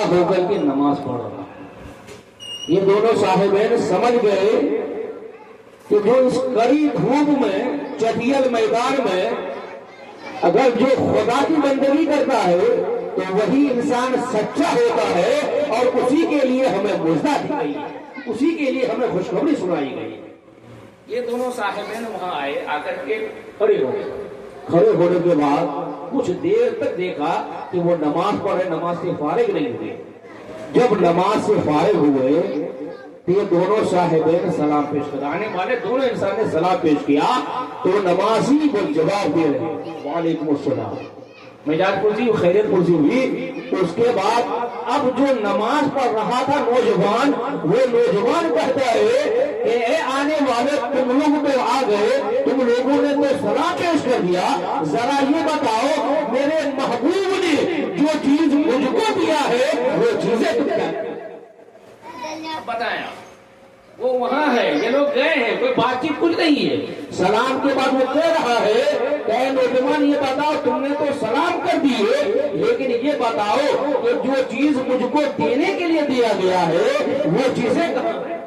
کھڑا ہو کر کے نماز پڑھ رہا ہے۔ یہ دونوں صاحبین سمجھ گئے کہ جو اس کڑی دھوپ میں چٹیل میدان میں اگر جو خدا کی بندگی کرتا ہے تو وہی انسان سچا ہوتا ہے، اور اسی کے لیے ہمیں مژدہ دی گئی ہے، اسی کے لیے ہمیں خوشخبری سنائی گئی ہے۔ یہ دونوں صاحبین وہاں آئے، آ کر کے کھڑے ہو گئے۔ کھڑے ہونے کے بعد کچھ دیر تک دیکھا کہ وہ نماز پڑھے، نماز سے فارغ نہیں ہوئے۔ جب نماز سے فارغ ہوئے تو یہ دونوں صاحبین سلام پیش کر، آنے والے دونوں انسان نے سلام پیش کیا تو نمازی کو جواب دے رہے وعلیکم السلام، مجاز پرسی خیریت پرسی ہوئی۔ اس کے بعد اب جو نماز پڑھ رہا تھا نوجوان، وہ نوجوان کہتا ہے کہ اے آنے والے تم لوگ تو آ گئے، تم لوگوں نے تو سلام پیش کر دیا، ذرا یہ بتاؤ میرے محبوب نے جو چیز مجھ کو دیا ہے وہ چیزیں تم کیا بتایا؟ وہ وہاں ہے، یہ لوگ گئے ہیں، کوئی بات چیت کچھ نہیں ہے۔ سلام کے بعد وہ کہہ رہا ہے کہ نوجوان یہ بتاؤ تم نے تو سلام کر دیے، لیکن یہ بتاؤ کہ جو چیز مجھ کو دینے کے لیے دیا گیا ہے وہ چیزیں کہاں ہیں؟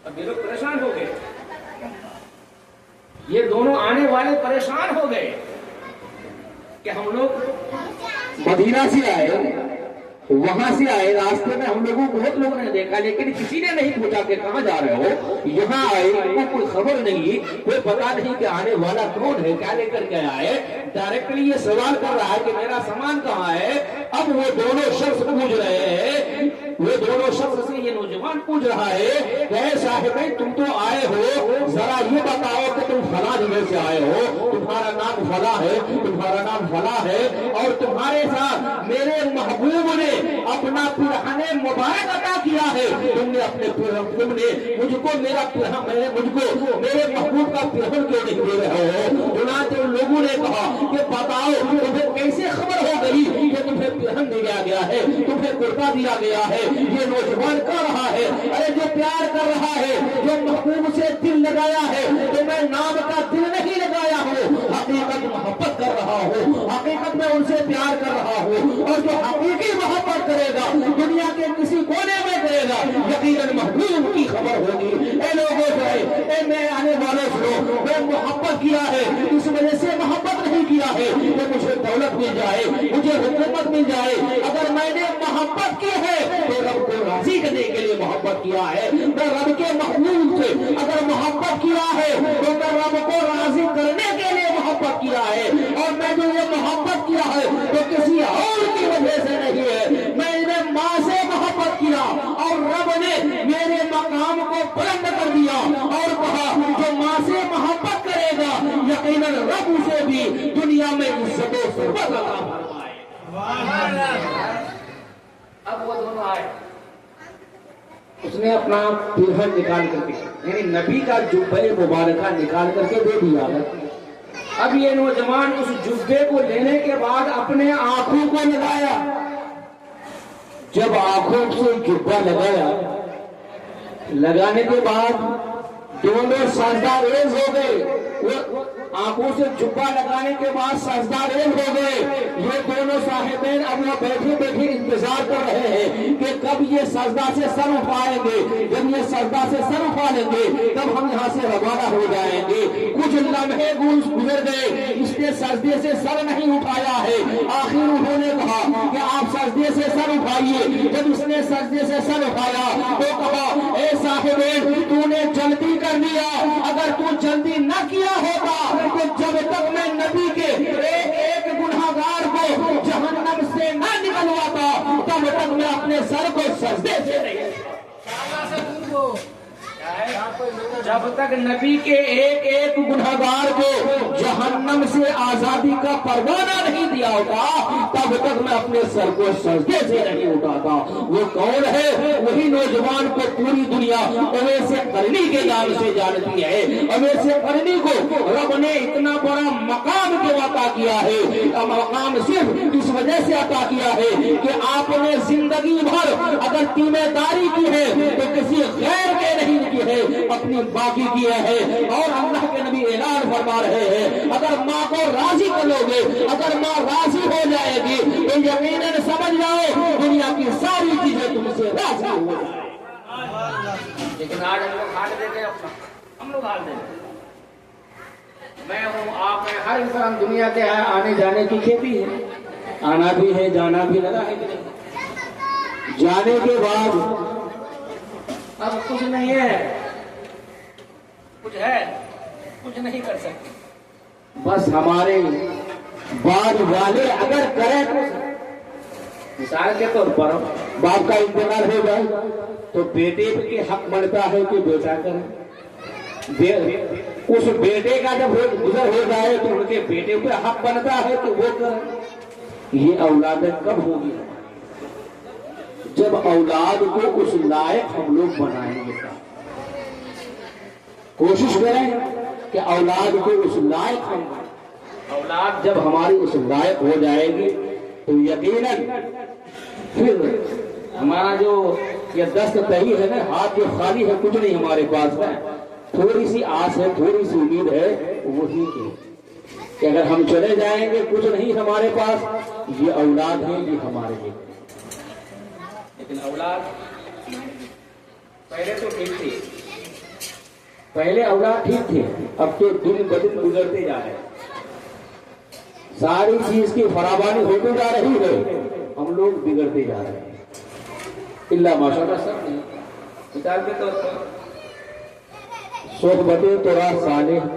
اب یہ لوگ پریشان ہو گئے، یہ دونوں آنے والے پریشان ہو گئے کہ ہم لوگ مدینہ سے آئے، وہاں سے آئے، راستے میں ہم لوگوں بہت لوگوں نے دیکھا لیکن کسی نے نہیں پوچھا کہ کہاں جا رہے ہو، یہاں آئے ان کو کوئی خبر نہیں، کوئی پتا نہیں کہ آنے والا کون ہے، کیا لے کر کے آئے، ڈائریکٹلی یہ سوال کر رہا ہے کہ میرا سامان کہاں ہے۔ اب وہ دونوں شخص پوچھ رہے ہیں، وہ دونوں شخص سے یہ نوجوان پوچھ رہا ہے کہ اے صاحبین تم تو آئے ہو، ذرا یہ بتاؤ کہ تم فلاں جگہ سے آئے ہو، تمہارا نام فلاں ہے، تمہارا نام فلاں ہے، اور تمہارے ساتھ میرے محبوب نے اپنا پرہن مبارک عطا کیا ہے، تم نے اپنے تم نے مجھ کو میرا پرہن، مجھ کو میرے محبوب کا پرہن کیوں نہیں دے رہے ہو؟ چنانچہ ان لوگوں نے کہا کہ بتاؤ تمہیں کیسے خبر ہو گئی کہ تمہیں پرہن دیا گیا ہے، تمہیں کرتا دیا گیا ہے؟ یہ نوجوان کہہ رہا ہے ارے جو پیار کر رہا ہے، جو محبوب سے دل لگایا ہے، تو میں نام کا دل نہیں لگایا ہوں، حقیقت محبت کر رہا ہوں، حقیقت میں ان سے پیار کر رہا ہوں، اور جو حقیقی محبت کرے گا دنیا کے کسی کونے میں کرے گا یقیناً محبوب کی خبر ہوگی۔ اے لوگوں سے، اے میں آنے والوں سے، میں محبت کیا ہے، اس وجہ سے محبت نہیں کیا ہے کہ مجھے دولت مل جائے، مجھے حکومت مل جائے، اگر میں نے محبت کی ہے تو رب کو راضی کرنے کے لیے محبت کیا ہے، میں رب کے محبوب سے اگر محبت کیا ہے تو میں رب کو راضی کرنے کے لیے محبت کیا ہے، اور میں جو یہ محبت کیا ہے تو کسی اور کی وجہ سے نہیں ہے، میں نے ماں سے محبت کیا اور رب نے میرے مقام کو بلند کر دیا اور کہا جو ماں سے محبت کرے گا یقیناً رب اسے بھی دنیا میں عزت و ثروت عطا فرمائے۔ اب وہ دونوں آئے، اس نے اپنا پرہن نکال کر کے یعنی نبی کا جبہ مبارکہ نکال کر کے دے دیا ہے۔ اب یہ نوجوان اس جبے کو لینے کے بعد اپنے آنکھوں کو لگایا، جب آنکھوں سے جبہ لگایا، لگانے کے بعد دونوں سجدہ ریز ہو گئے، آنکھوں سے جبہ لگانے کے بعد سجدہ ریز ہو گئے۔ یہ دونوں صاحبین اب وہ بیٹھے بیٹھے انتظار کر رہے ہیں کہ کب یہ سجدہ سے سر اٹھائیں گے، جب یہ سجدہ سے سر اٹھا لیں گے تب ہم یہاں سے روانہ ہو جائیں گے۔ کچھ لمحے گزر گئے، اس نے سجدے سے سر نہیں اٹھایا ہے، آخر انہوں نے کہا کہ آپ سجدے سے سر اٹھائیے۔ جب اس نے سجدے سے سر اٹھایا تو کہا اے صاحبین تو نے جلدی کر دیا، اگر تو جلدی نہ کیا ہوتا تو جب تک میں نبی کے ایک ایک گنہگار کو جہنم سے نہ نکلواتا تب تک میں اپنے سر کو سجدے سے نہیں، جب تک نبی کے ایک ایک گنہگار کو جہنم سے آزادی کا پروانہ نہیں دیا ہوتا تب تک میں اپنے سر کو سجدے سے نہیں اٹھاتا۔ وہ کون ہے؟ وہی نوجوان کو پوری دنیا اویس قرنی کے نام سے جانتی ہے۔ اویس قرنی کو رب نے اتنا بڑا مقام کیوں عطا کیا ہے؟ مقام صرف اس وجہ سے عطا کیا ہے کہ آپ نے زندگی بھر اگر تیمہ داری کی ہے تو کسی غیر کے نہیں کی ہے، اپنی باقی کیا ہے۔ اور اللہ کے نبی اعلان فرما رہے ہیں اگر ماں کو راضی کر لو گے، اگر ماں راضی ہو جائے گی تو یقیناً سمجھ جاؤ کی ساری چیزیں تم سے راضی ہو جائے. لیکن آج ہم لوگ حال دیتے ہیں، ہم لوگ حال دیتے ہیں. میں ہوں، آپ ہیں، ہر انسان دنیا کے آنے جانے کی کھیتی ہے، آنا بھی ہے جانا بھی لگا ہے کہ نہیں. جانے کے بعد اب کچھ نہیں ہے، کچھ ہے کچھ نہیں کر سکتے. بس ہمارے بعد والے اگر کریں تو، مثال کے طور پر باپ کا انتقال ہو جائے تو بیٹے کے حق بنتا ہے کہ بیٹا کرے. اس بیٹے کا جب گزر ہو جائے تو ان کے بیٹے پہ حق بنتا ہے کہ وہ کرے. یہ اولادیں کب ہوگی؟ جب اولاد کو اس لائق ہم لوگ بنائیں گے. کوشش کریں کہ اولاد کو اس لائق ہم بنائیں. اولاد جب ہماری اس لائق ہو جائے گی تو یقیناً پھر ہمارا جو یہ دست تہی ہے نا، ہاتھ جو خالی ہے، کچھ نہیں ہمارے پاس ہے، تھوڑی سی آس ہے، تھوڑی سی امید ہے، وہی کہ اگر ہم چلے جائیں گے کچھ نہیں ہمارے پاس، یہ اولاد ہے، یہ ہمارے لیے. لیکن اولاد پہلے تو ٹھیک تھی، پہلے اولاد ٹھیک تھے، اب تو دن بدن گزرتے جا رہے ہیں، ساری چیز کی فراوانی ہوتی جا رہی ہے، ہم لوگ بگڑتے جا رہے ہیں. اللہ ماشاء اللہ سب نہیں. مثال کے طور پر صحبت ترا صالح،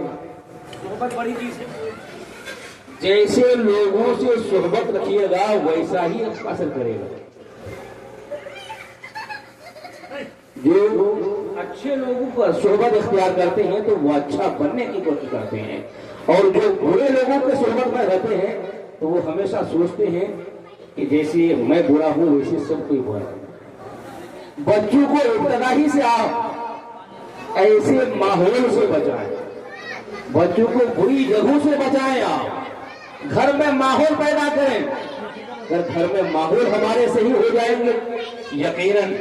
صحبت بڑی چیز ہے. جیسے لوگوں سے صحبت رکھیے گا ویسا ہی اثر کرے گا. جو اچھے لوگوں پر صحبت اختیار کرتے ہیں تو وہ اچھا بننے کی کوشش کرتے ہیں، اور جو برے لوگوں کے صحبت میں رہتے ہیں تو وہ ہمیشہ سوچتے ہیں کہ جیسے میں برا ہوں ویسے سب کوئی برا ہے. بچوں کو ابتدائی سے آپ ایسے ماحول سے بچائیں، بچوں کو بری جگہوں سے بچائیں. آپ گھر میں ماحول پیدا کریں. اگر گھر میں ماحول ہمارے صحیح ہو جائیں گے یقیناً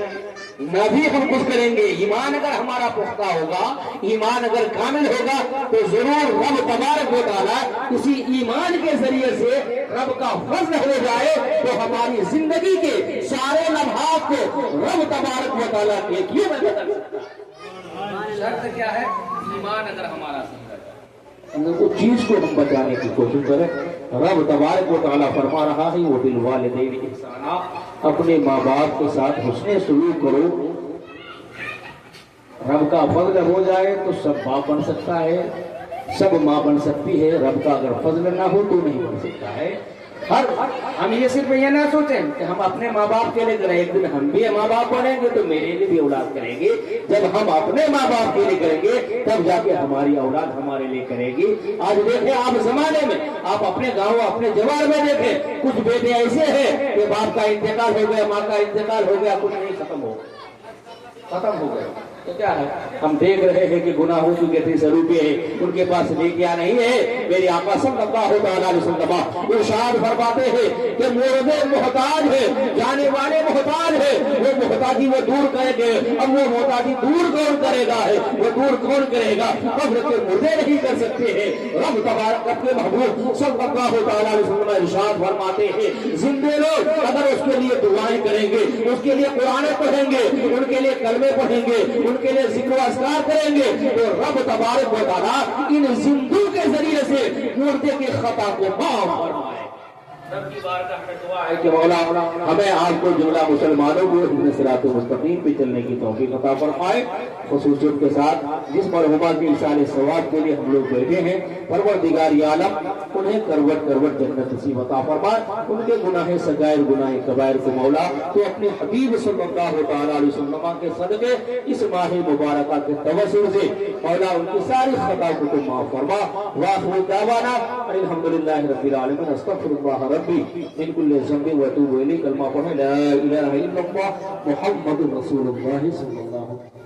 نہ بھی ہم کچھ کریں گے. ایمان اگر ہمارا پختہ ہوگا، ایمان اگر کامل ہوگا تو ضرور رب تبارک و تعالیٰ اسی ایمان کے ذریعے سے رب کا فضل ہو جائے تو ہماری زندگی کے سارے لمحات کو رب تبارک و تعالیٰ کے لیے بدل سکتا ہے. شرط کیا ہے؟ ایمان اگر ہمارا صحیح ہے، اس چیز کو ہم بچانے کی کوشش کریں. رب تبارک و تعالیٰ فرما رہا ہے وبالوالدین احسانا، اپنے ماں باپ کے ساتھ حسن سلوک کرو. رب کا فضل ہو جائے تو سب باپ بن سکتا ہے، سب ماں بن سکتی ہے. رب کا اگر فضل نہ ہو تو نہیں بن سکتا ہے. ہم یہ صرف یہ نہ سوچیں کہ ہم اپنے ماں باپ کے لیے کریں، ایک دن ہم بھی ماں باپ بنیں گے تو میرے لیے بھی اولاد کریں گے. جب ہم اپنے ماں باپ کے لیے کریں گے تب جا کے ہماری اولاد ہمارے لیے کرے گی. آج دیکھیں آپ زمانے میں، آپ اپنے گاؤں اپنے جوار میں دیکھیں، کچھ بیٹے ایسے ہیں کہ باپ کا انتقال ہو گیا، ماں کا انتقال ہو گیا، کچھ نہیں، ختم ہو گئے. تو کیا ہے، ہم دیکھ رہے ہیں کہ گناہ ہو چکے تھے، روپے ہیں ان کے پاس نیکیاں نہیں ہے. میری آقا صلی اللہ علیہ وسلم ارشاد فرماتے ہیں کہ مردے محتاج ہے، جانے والے محتاج ہے، وہ محتاجی وہ دور کریں گے. اب وہ محتاجی دور کون کرے گا ہے، وہ دور کون کرے گا؟ قبر کے مردے نہیں کر سکتے ہیں. رب تبارک اپنے محبوب صلی اللہ علیہ وسلم ارشاد فرماتے ہیں زندے لوگ اگر اس کے لیے دعائیں کریں گے، اس کے لیے قرآن پڑھیں گے، ان کے لیے کلمے پڑھیں گے، ان کے لیے ذکر و اذکار کریں گے تو رب تبارک و تعالیٰ ان زندوں کے ذریعے سے مردے کی خطا کو معاف فرمائے. رب کی بارگاہ میں دعا ہے کہ مولا ہمیں آپ کو جملہ مسلمانوں کو اہدنا الصراط المستقیم پہ چلنے کی توفیق عطا فرمائے. خصوصیت کے ساتھ جس مرحومہ کے ایصال ثواب کے لیے ہم لوگ بیٹھے ہیں، پروردگار عالم انہیں کروٹ کروٹ جنت نصیب عطا فرمائے. ان کے گناہ صغائر گناہ کبائر کو مولا تو اپنے حبیب صلی اللہ تعالی علیہ وسلم کے صدقے اس ماہ مبارکہ کے توسل سے مولا ان کی ساری خطا کو تو معاف فرما. وآخر دعوانا الحمدللہ رب العالمین. استغفر اللہ ربی من کل ذنب واتوب الیہ. کلمہ پڑھیں لا الہ الا اللہ محمد رسول اللہ صلی اللہ علیہ وسلم.